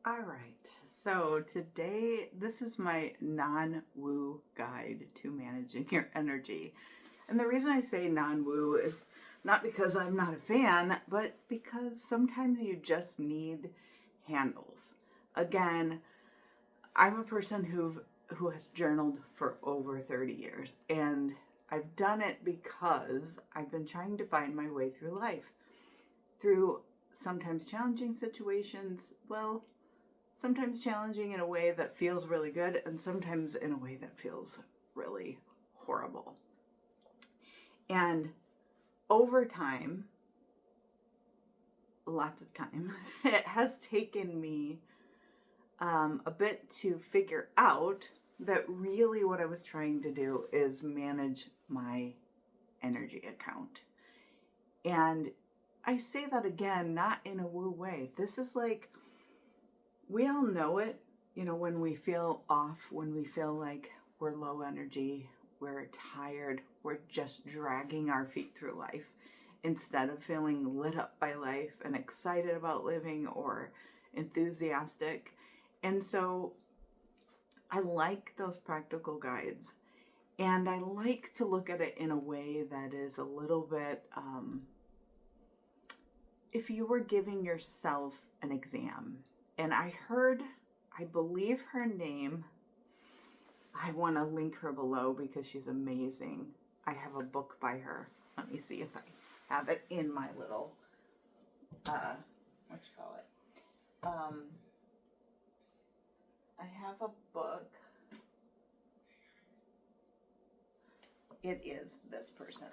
All right, so today this is my non-woo guide to managing your energy. And the reason I say non-woo is not because I'm not a fan, but because sometimes you just need handles. Again, I'm a person who has journaled for over 30 years, and I've done it because I've been trying to find my way through life. Through sometimes challenging situations, sometimes challenging in a way that feels really good, and sometimes in a way that feels really horrible. And over time, lots of time, it has taken me a bit to figure out that really what I was trying to do is manage my energy account. And I say that again, not in a woo way. This is like, we all know it, when we feel off, when we feel like we're low energy, we're tired, we're just dragging our feet through life instead of feeling lit up by life and excited about living or enthusiastic. And so I like those practical guides. And I like to look at it in a way that is a little bit, if you were giving yourself an exam. And I believe her name, I want to link her below because she's amazing. I have a book by her. Let me see if I have it in my little, what you call it? I have a book. It is this person.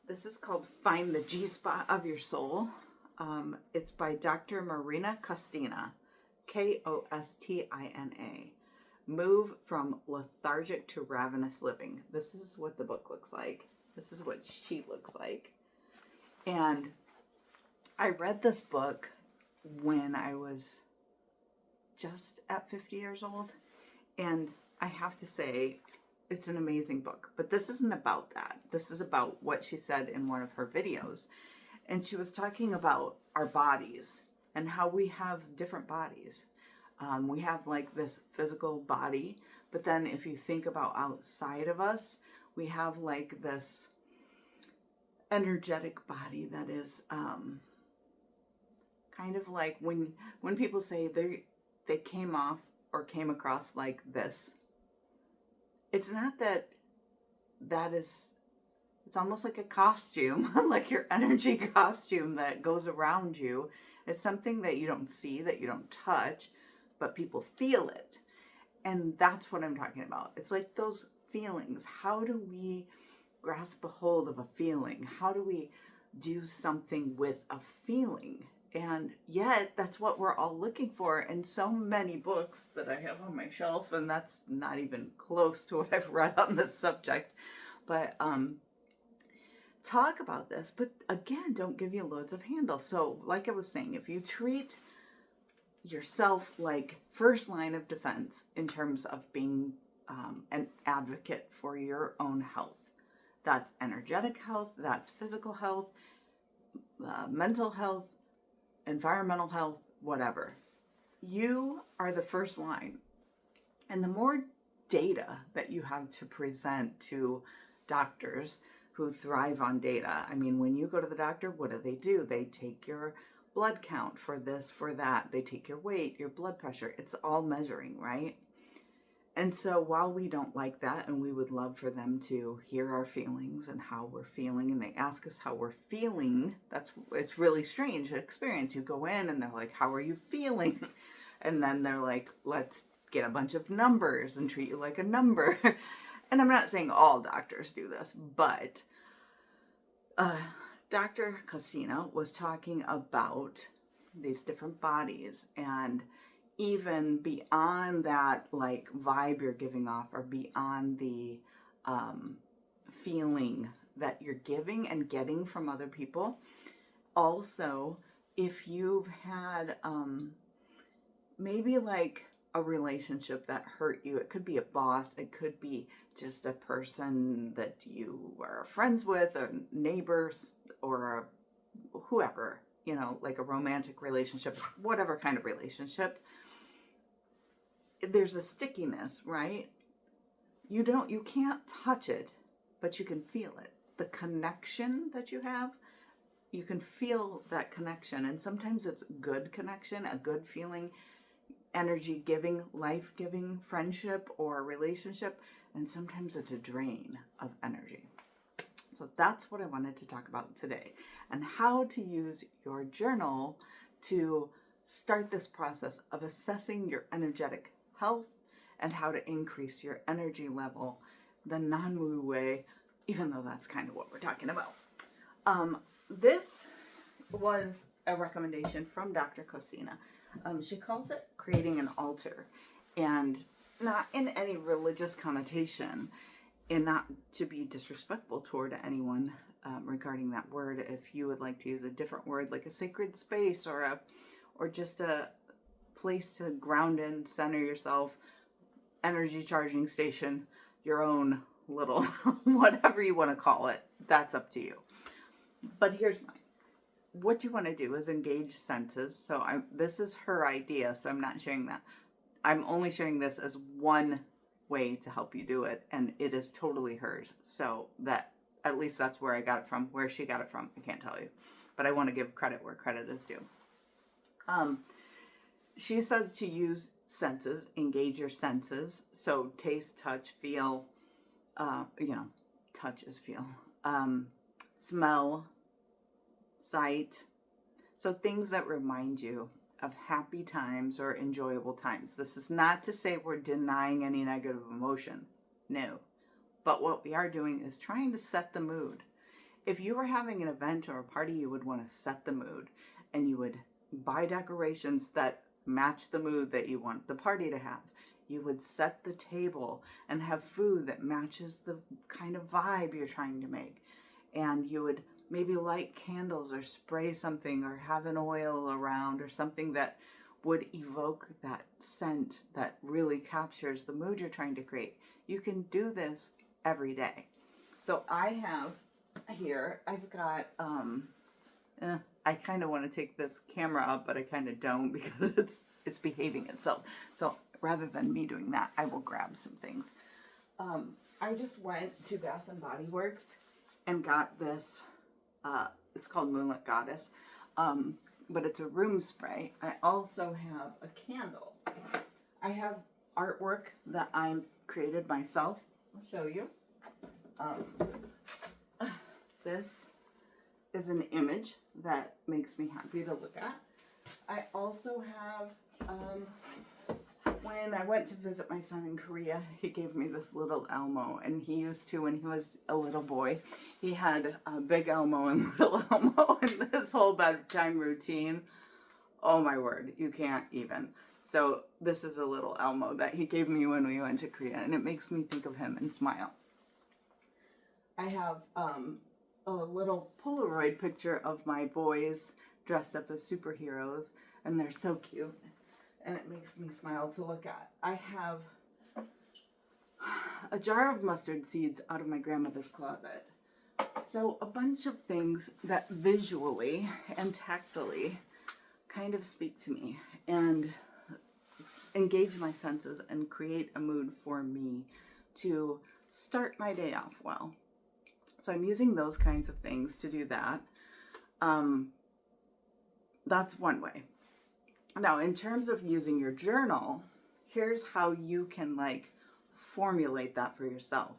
This is called Find the G-Spot of Your Soul. It's by Dr. Marina Kostina, Kostina. Move from Lethargic to Ravenous Living. This is what the book looks like. This is what she looks like. And I read this book when I was just at 50 years old. And I have to say, it's an amazing book. But this isn't about that. This is about what she said in one of her videos. And she was talking about our bodies and how we have different bodies. We have like this physical body, but then if you think about outside of us, we have like this energetic body that is kind of like when people say they came off or came across like this. It's not that is, it's almost like a costume, like your energy costume that goes around you. It's something that you don't see, that you don't touch, but people feel it. And that's what I'm talking about. It's like those feelings. How do we grasp a hold of a feeling? How do we do something with a feeling? And yet, that's what we're all looking for in so many books that I have on my shelf, and that's not even close to what I've read on this subject. But talk about this, but again, don't give you loads of handles. So, like I was saying, if you treat yourself like first line of defense in terms of being an advocate for your own health, that's energetic health, that's physical health, mental health, environmental health, whatever. You are the first line. And the more data that you have to present to doctors who thrive on data. I mean, when you go to the doctor, what do? They take your blood count for this, for that. They take your weight, your blood pressure. It's all measuring, right? And so while we don't like that, and we would love for them to hear our feelings and how we're feeling, and they ask us how we're feeling, it's really strange experience. You go in and they're like, how are you feeling? And then they're like, let's get a bunch of numbers and treat you like a number. And I'm not saying all doctors do this, but Dr. Kostina was talking about these different bodies, and even beyond that, like vibe you're giving off, or beyond the feeling that you're giving and getting from other people. Also, if you've had maybe like a relationship that hurt you, it could be a boss, it could be just a person that you are friends with, or neighbors, or whoever, you know, like a romantic relationship, whatever kind of relationship, there's a stickiness, right? You can't touch it, but you can feel it. The connection that you have, you can feel that connection. And sometimes it's good connection, a good feeling, energy giving, life giving friendship or relationship. And sometimes it's a drain of energy. So that's what I wanted to talk about today, and how to use your journal to start this process of assessing your energetic health and how to increase your energy level the non-woo way, even though that's kind of what we're talking about. This was a recommendation from Dr. Cosina. She calls it creating an altar, and not in any religious connotation, and not to be disrespectful toward anyone regarding that word. If you would like to use a different word, like a sacred space or just a place to ground in, center yourself, energy charging station, your own little whatever you want to call it, that's up to you. But here's mine. What you want to do is engage senses. So this is her idea, so I'm not sharing that. I'm only sharing this as one way to help you do it, and it is totally hers. So that, at least that's where I got it from. Where she got it from, I can't tell you, but I want to give credit where credit is due. She says to use senses, engage your senses. So taste, touch, feel, touch is feel, smell, sight. So things that remind you of happy times or enjoyable times. This is not to say we're denying any negative emotion. No. But what we are doing is trying to set the mood. If you were having an event or a party, you would want to set the mood, and you would buy decorations that match the mood that you want the party to have. You would set the table and have food that matches the kind of vibe you're trying to make. And you would maybe light candles or spray something or have an oil around or something that would evoke that scent that really captures the mood you're trying to create. You can do this every day. So I have here, I've got, I kind of want to take this camera up, but I kind of don't because it's behaving itself. So rather than me doing that, I will grab some things. I just went to Bath and Body Works and got this, it's called Moonlit Goddess, but it's a room spray. I also have a candle. I have artwork that I created myself. I'll show you. This is an image that makes me happy to look at. I also have, when I went to visit my son in Korea, he gave me this little Elmo, and he used to when he was a little boy. He had a big Elmo and little Elmo in this whole bedtime routine. Oh my word, you can't even. So this is a little Elmo that he gave me when we went to Korea, and it makes me think of him and smile. I have a little Polaroid picture of my boys dressed up as superheroes, and they're so cute, and it makes me smile to look at. I have a jar of mustard seeds out of my grandmother's closet. So a bunch of things that visually and tactily kind of speak to me and engage my senses and create a mood for me to start my day off well. So I'm using those kinds of things to do that. That's one way. Now, in terms of using your journal, here's how you can formulate that for yourself.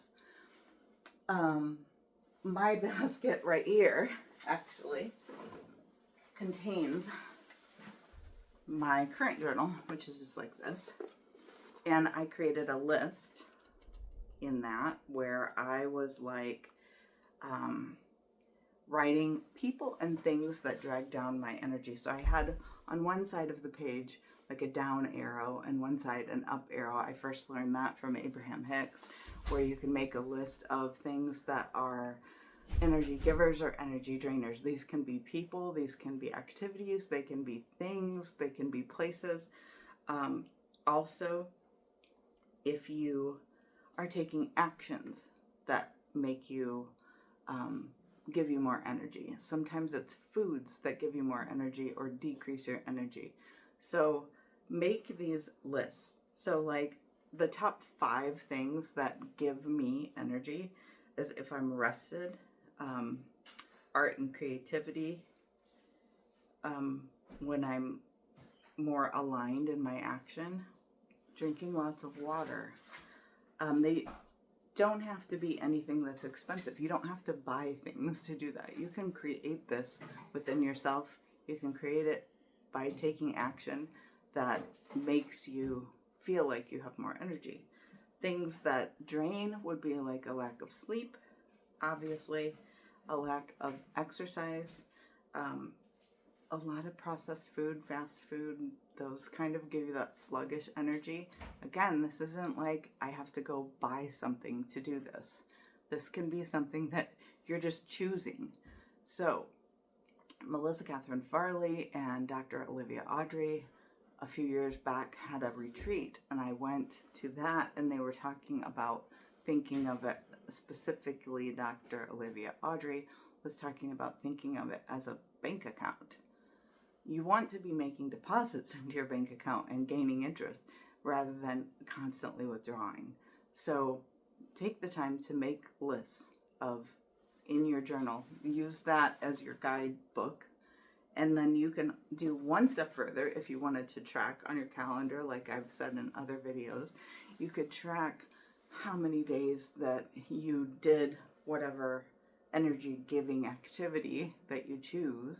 My basket right here actually contains my current journal, which is just like this. And I created a list in that where I was writing people and things that drag down my energy. So I had on one side of the page like a down arrow and one side an up arrow. I first learned that from Abraham Hicks, where you can make a list of things that are energy givers or energy drainers. These can be people, these can be activities, they can be things, they can be places. Also, if you are taking actions that make you give you more energy. Sometimes it's foods that give you more energy or decrease your energy. So make these lists. So like the top 5 things that give me energy is if I'm rested, art and creativity, when I'm more aligned in my action, drinking lots of water. They don't have to be anything that's expensive. You don't have to buy things to do that. You can create this within yourself. You can create it by taking action that makes you feel like you have more energy. Things that drain would be like a lack of sleep, obviously, a lack of exercise, a lot of processed food, fast food, those kind of give you that sluggish energy. Again, this isn't like I have to go buy something to do this. This can be something that you're just choosing. So, Melissa Catherine Farley and Dr. Olivia Audrey a few years back had a retreat, and I went to that, and they were talking about thinking of it, specifically Dr. Olivia Audrey was talking about thinking of it as a bank account. You want to be making deposits into your bank account and gaining interest rather than constantly withdrawing. So take the time to make lists of in your journal. Use that as your guidebook. And then you can do one step further if you wanted to track on your calendar, like I've said in other videos. You could track how many days that you did whatever energy giving activity that you choose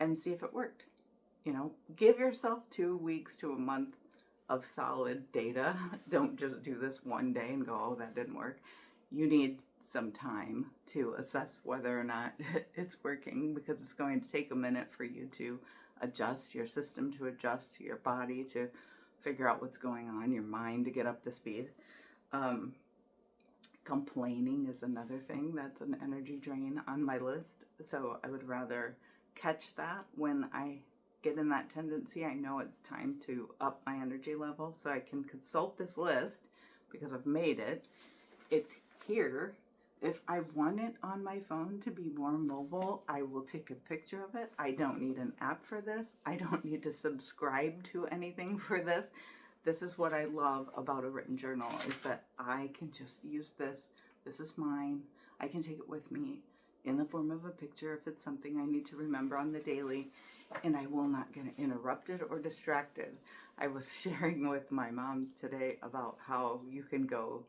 and see if it worked. You know, give yourself 2 weeks to a month of solid data. Don't just do this one day and go, oh, that didn't work. You need some time to assess whether or not it's working, because it's going to take a minute for you to adjust your system, to adjust to your body, to figure out what's going on, your mind to get up to speed. Complaining is another thing that's an energy drain on my list. So I would rather catch that when I get in that tendency. I know it's time to up my energy level, so I can consult this list because I've made it. It's here. If I want it on my phone to be more mobile, I will take a picture of it. I don't need an app for this. I don't need to subscribe to anything for this. This is what I love about a written journal, is that I can just use this. This is mine. I can take it with me in the form of a picture if it's something I need to remember on the daily, and I will not get interrupted or distracted. I was sharing with my mom today about how you can go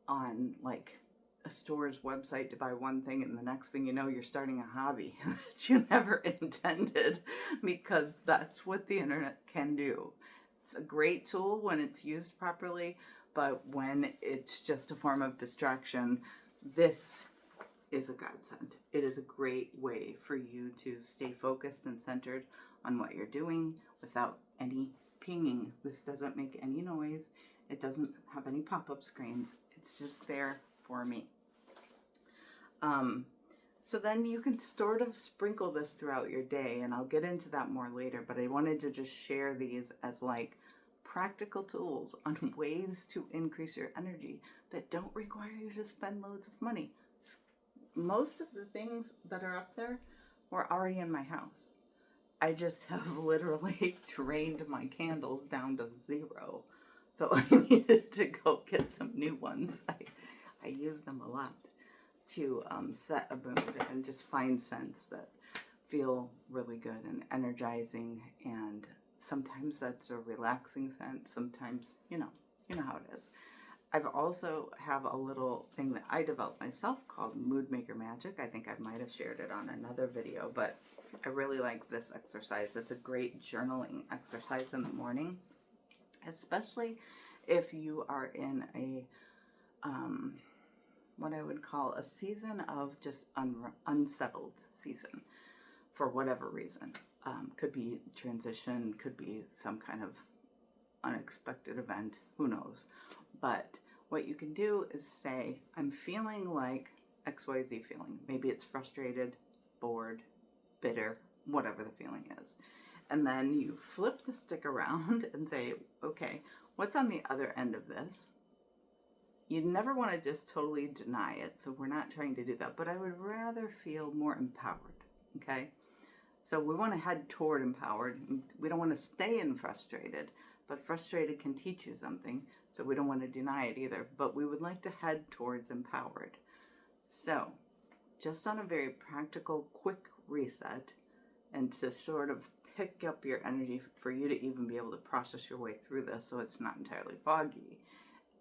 on like a store's website to buy one thing, and the next thing you know, you're starting a hobby that you never intended, because that's what the internet can do. It's a great tool when it's used properly, but when it's just a form of distraction, this is a godsend. It is a great way for you to stay focused and centered on what you're doing without any pinging. This doesn't make any noise. It doesn't have any pop-up screens. It's just there for me. So then you can sort of sprinkle this throughout your day, and I'll get into that more later, but I wanted to just share these as like practical tools on ways to increase your energy that don't require you to spend loads of money. Most of the things that are up there were already in my house. I just have literally drained my candles down to 0. So I needed to go get some new ones. I use them a lot to set a mood and just find scents that feel really good and energizing. And sometimes that's a relaxing scent. Sometimes, you know how it is. I've also have a little thing that I developed myself called Mood Maker Magic. I think I might have shared it on another video, but I really like this exercise. It's a great journaling exercise in the morning, especially if you are in a what I would call a season of just unsettled season for whatever reason. Could be transition, could be some kind of unexpected event, who knows. But what you can do is say, I'm feeling like XYZ feeling. Maybe it's frustrated, bored, bitter, whatever the feeling is. And then you flip the stick around and say, okay, what's on the other end of this? you never want to just totally deny it. So we're not trying to do that, but I would rather feel more empowered. Okay. So we want to head toward empowered. We don't want to stay in frustrated, but frustrated can teach you something. So we don't want to deny it either, but we would like to head towards empowered. So just on a very practical, quick reset, and to sort of pick up your energy for you to even be able to process your way through this so it's not entirely foggy,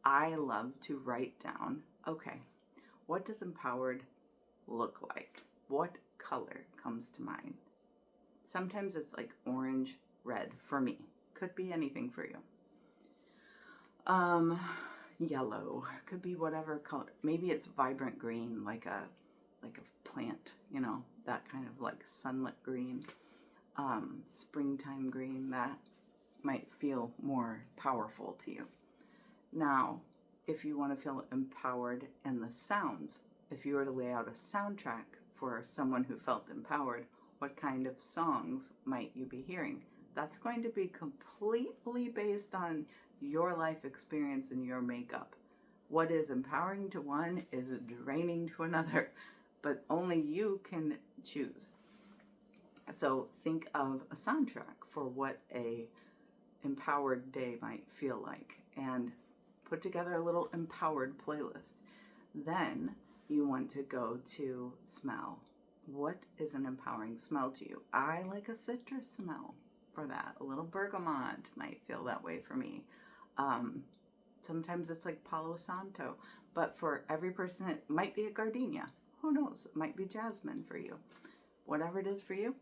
I love to write down, okay, what does empowered look like? What color comes to mind? Sometimes it's like orange, red for me. Could be anything for you. Yellow, could be whatever color. Maybe it's vibrant green, like a plant, you know, that kind of like sunlit green. Springtime green, that might feel more powerful to you. Now, if you want to feel empowered in the sounds, if you were to lay out a soundtrack for someone who felt empowered, what kind of songs might you be hearing? That's going to be completely based on your life experience and your makeup. What is empowering to one is draining to another, but only you can choose. So think of a soundtrack for what a empowered day might feel like, and put together a little empowered playlist. Then you want to go to smell. What is an empowering smell to you? I like a citrus smell for that. A little bergamot might feel that way for me. Sometimes it's like Palo Santo, but for every person, it might be a gardenia. Who knows? It might be jasmine for you. Whatever it is for you,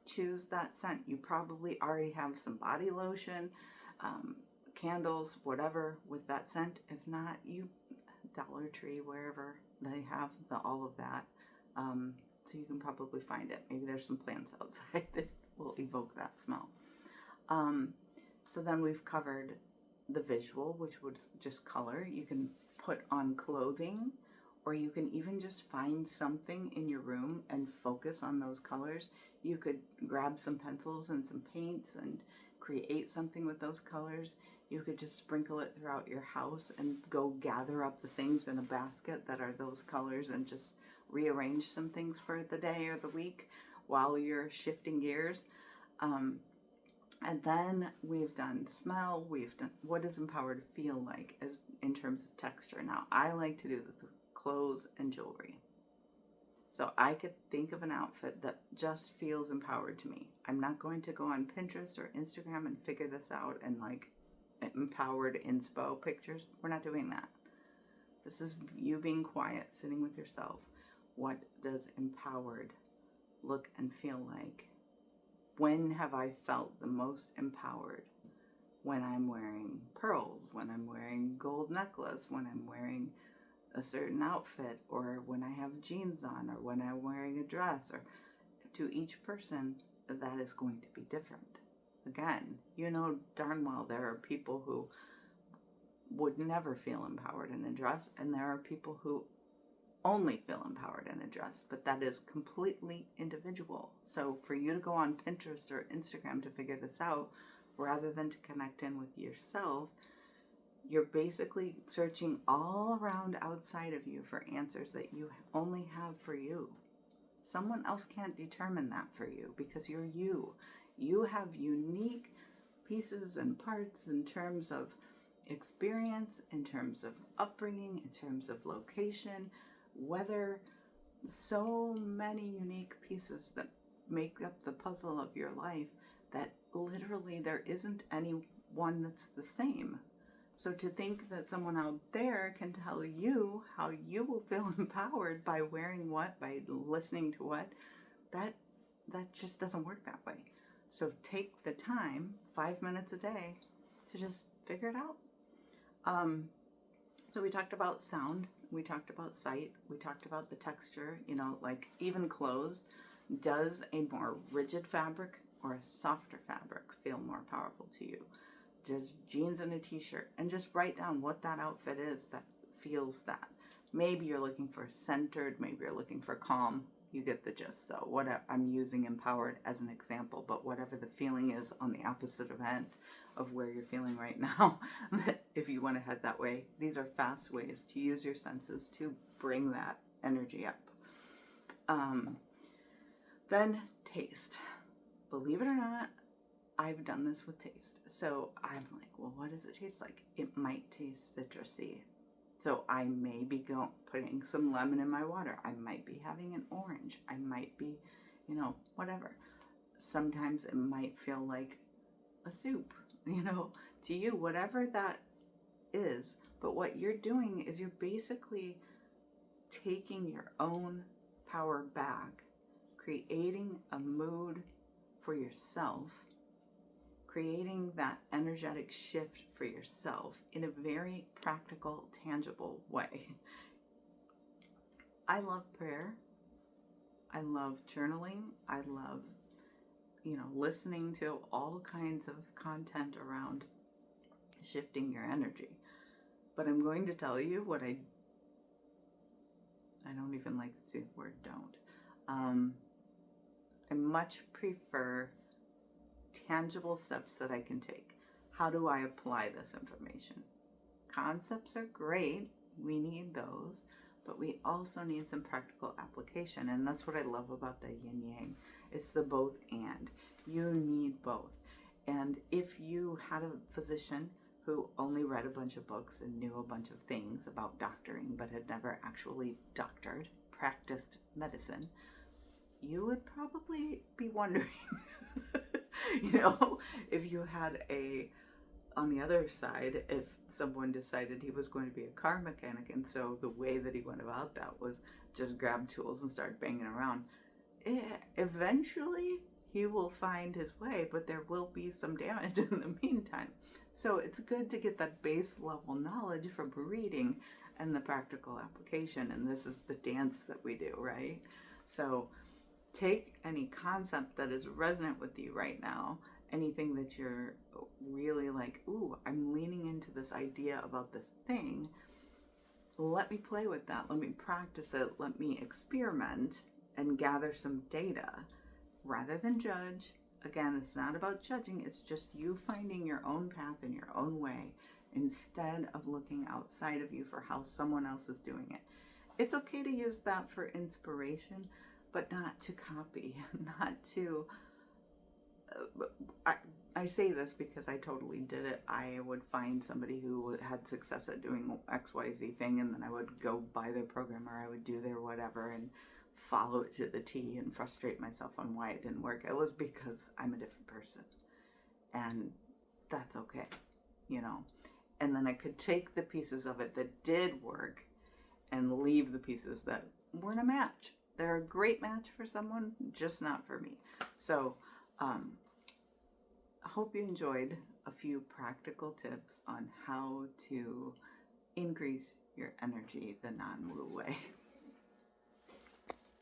choose that scent. You probably already have some body lotion, candles, whatever with that scent. If not, you Dollar Tree, wherever they have all of that. So you can probably find it. Maybe there's some plants outside that will evoke that smell. So then we've covered the visual, which was just color. You can put on clothing, or you can even just find something in your room and focus on those colors. You could grab some pencils and some paint and create something with those colors. You could just sprinkle it throughout your house and go gather up the things in a basket that are those colors and just rearrange some things for the day or the week while you're shifting gears. And then we've done smell, we've done what does empowered feel like as in terms of texture. Now, I like to do the clothes and jewelry. So I could think of an outfit that just feels empowered to me. I'm not going to go on Pinterest or Instagram and figure this out and like empowered inspo pictures. We're not doing that. This is you being quiet, sitting with yourself. What does empowered look and feel like? When have I felt the most empowered? When I'm wearing pearls, when I'm wearing gold necklace, when I'm wearing a certain outfit, or when I have jeans on, or when I'm wearing a dress. Or to each person, that is going to be different. Again, you know darn well there are people who would never feel empowered in a dress, and there are people who only feel empowered in a dress, but that is completely individual. So for you to go on Pinterest or Instagram to figure this out, rather than to connect in with yourself, you're basically searching all around outside of you for answers that you only have for you. Someone else can't determine that for you because you're you. You have unique pieces and parts in terms of experience, in terms of upbringing, in terms of location, weather, so many unique pieces that make up the puzzle of your life that literally there isn't any one that's the same. So to think that someone out there can tell you how you will feel empowered by wearing what, by listening to what, that just doesn't work that way. So take the time, 5 minutes a day, to just figure it out. So we talked about sound, we talked about sight, we talked about the texture, you know, like even clothes. Does a more rigid fabric or a softer fabric feel more powerful to you? Does jeans and a t-shirt? And just write down what that outfit is that feels that. Maybe you're looking for centered, maybe you're looking for calm. You get the gist, though. What I'm using empowered as an example, but whatever the feeling is on the opposite event of where you're feeling right now, if you want to head that way, these are fast ways to use your senses to bring that energy up. Then taste. Believe it or not, I've done this with taste. So I'm like, well, what does it taste like? It might taste citrusy. So I may be putting some lemon in my water. I might be having an orange. I might be, whatever. Sometimes it might feel like a soup, to you, whatever that is. But what you're doing is you're basically taking your own power back, creating a mood for yourself, creating that energetic shift for yourself in a very practical, tangible way. I love prayer. I love journaling. I love, listening to all kinds of content around shifting your energy. But I'm going to tell you what I don't even like to say the word don't. I much prefer tangible steps that I can take. How do I apply this information? Concepts are great. We need those, but we also need some practical application. And that's what I love about the yin yang. It's the both and. You need both. And if you had a physician who only read a bunch of books and knew a bunch of things about doctoring, but had never actually doctored, practiced medicine, you would probably be wondering, if you had on the other side, if someone decided he was going to be a car mechanic, and so the way that he went about that was just grab tools and start banging around, eventually he will find his way, but there will be some damage in the meantime. So it's good to get that base level knowledge from reading and the practical application, and this is the dance that we do, right? So take any concept that is resonant with you right now, anything that you're really like, ooh, I'm leaning into this idea about this thing. Let me play with that. Let me practice it. Let me experiment and gather some data rather than judge. Again, it's not about judging. It's just you finding your own path in your own way instead of looking outside of you for how someone else is doing it. It's okay to use that for inspiration, but not to copy, not to, I say this because I totally did it. I would find somebody who had success at doing XYZ thing, and then I would go buy their program, or I would do their whatever and follow it to the T and frustrate myself on why it didn't work. It was because I'm a different person, and that's okay, and then I could take the pieces of it that did work and leave the pieces that weren't a match. They're a great match for someone, just not for me. So I hope you enjoyed a few practical tips on how to increase your energy the non-woo way.